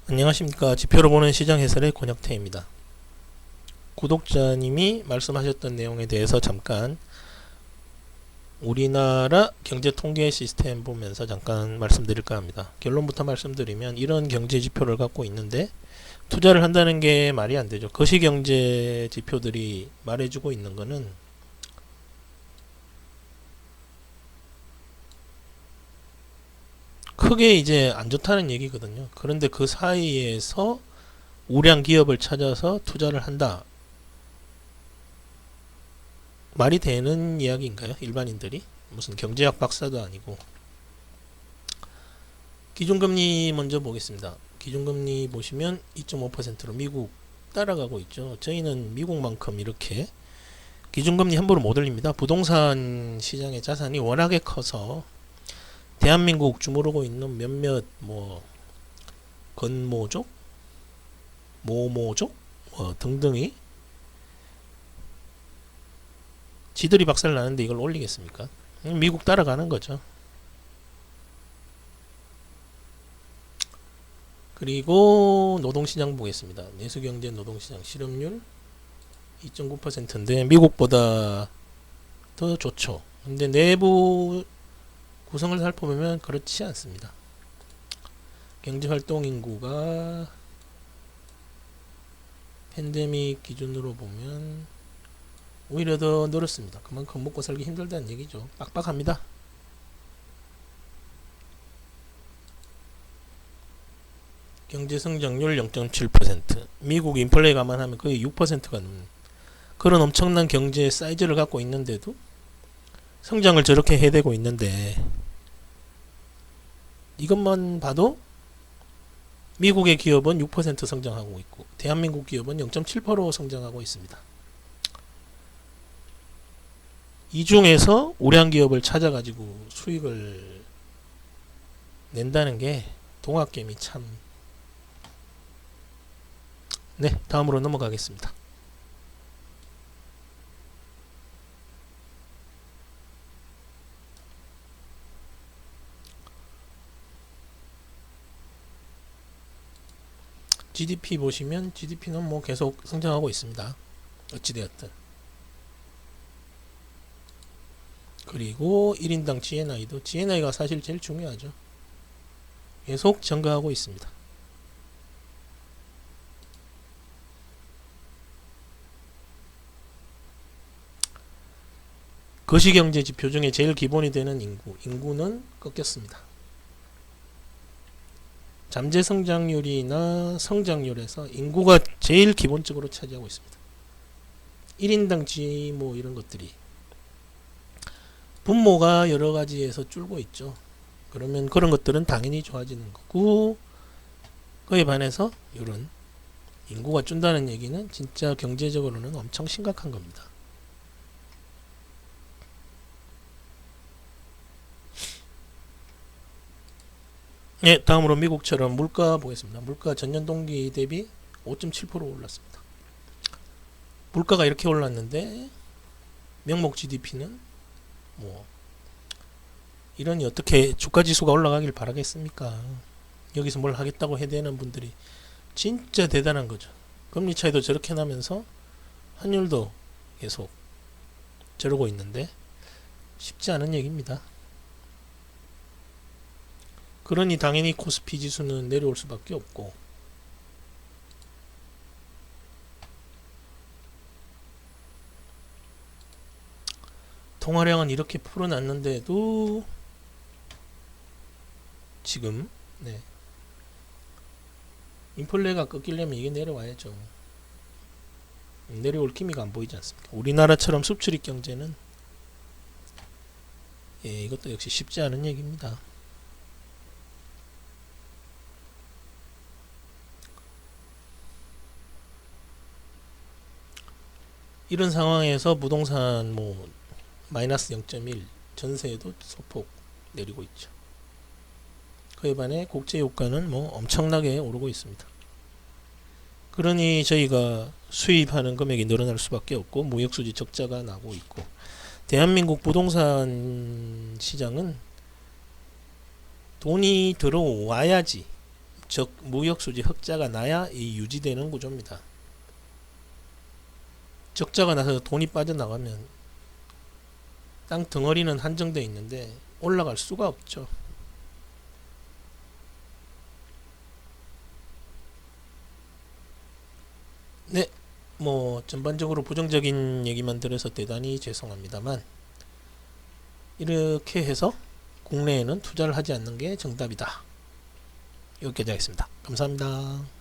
안녕하십니까. 지표로 보는 시장 해설의 권혁태입니다. 구독자님이 말씀하셨던 내용에 대해서 잠깐 우리나라 경제 통계 시스템 보면서 잠깐 말씀드릴까 합니다. 결론부터 말씀드리면 이런 경제 지표를 갖고 있는데 투자를 한다는 게 말이 안 되죠. 거시경제 지표들이 말해주고 있는 거는 크게 이제 안 좋다는 얘기거든요. 그런데 그 사이에서 우량 기업을 찾아서 투자를 한다. 말이 되는 이야기인가요? 일반인들이? 무슨 경제학 박사도 아니고. 기준금리 먼저 보겠습니다. 기준금리 보시면 2.5%로 미국 따라가고 있죠. 저희는 미국만큼 이렇게 기준금리 함부로 못 올립니다. 부동산 시장의 자산이 워낙에 커서 대한민국 주무르고 있는 몇몇 건모족, 모모족 등등이 지들이 박살 나는데 이걸 올리겠습니까? 미국 따라가는 거죠. 그리고 노동시장 보겠습니다. 내수경제 노동시장 실업률 2.9%인데 미국보다 더 좋죠. 근데 내부 구성을 살펴보면 그렇지 않습니다. 경제활동 인구가 팬데믹 기준으로 보면 오히려 더 늘었습니다. 그만큼 먹고 살기 힘들다는 얘기죠. 빡빡합니다. 경제성장률 0.7%. 미국 인플레 감안하면 거의 6%가 넘는 그런 엄청난 경제 사이즈를 갖고 있는데도 성장을 저렇게 해대고 있는데 이것만 봐도 미국의 기업은 6% 성장하고 있고 대한민국 기업은 0.7% 성장하고 있습니다. 이 중에서 우량 기업을 찾아가지고 수익을 낸다는 게 동학개미 참. 네, 다음으로 넘어가겠습니다. GDP 보시면 GDP는 계속 성장하고 있습니다. 어찌되었든. 그리고 1인당 GNI가 사실 제일 중요하죠. 계속 증가하고 있습니다. 거시경제 지표 중에 제일 기본이 되는 인구는 꺾였습니다. 잠재 성장률이나 성장률에서 인구가 제일 기본적으로 차지하고 있습니다. 1인당 G 이런 것들이 분모가 여러 가지에서 줄고 있죠. 그러면 그런 것들은 당연히 좋아지는 거고 그에 반해서 이런 인구가 준다는 얘기는 진짜 경제적으로는 엄청 심각한 겁니다. 네, 다음으로 미국처럼 물가 보겠습니다. 물가 전년 동기 대비 5.7% 올랐습니다. 물가가 이렇게 올랐는데 명목 GDP는 이러니 어떻게 주가지수가 올라가길 바라겠습니까? 여기서 뭘 하겠다고 해대는 분들이 진짜 대단한 거죠. 금리 차이도 저렇게 나면서 환율도 계속 저러고 있는데 쉽지 않은 얘기입니다. 그러니 당연히 코스피 지수는 내려올 수밖에 없고 통화량은 이렇게 풀어놨는데도 지금 인플레가 꺾이려면 이게 내려와야죠. 내려올 기미가 안 보이지 않습니까? 우리나라처럼 수출입 경제는 이것도 역시 쉽지 않은 얘기입니다. 이런 상황에서 부동산 마이너스 0.1 전세도 소폭 내리고 있죠. 그에 반해 국제유가는 엄청나게 오르고 있습니다. 그러니 저희가 수입하는 금액이 늘어날 수밖에 없고 무역수지 적자가 나고 있고 대한민국 부동산 시장은 돈이 들어와야지 즉 무역수지 흑자가 나야 이 유지되는 구조입니다. 적자가 나서 돈이 빠져나가면 땅 덩어리는 한정되어 있는데 올라갈 수가 없죠. 네, 뭐 전반적으로 부정적인 얘기만 들어서 대단히 죄송합니다만 이렇게 해서 국내에는 투자를 하지 않는 게 정답이다. 여기까지 하겠습니다. 감사합니다.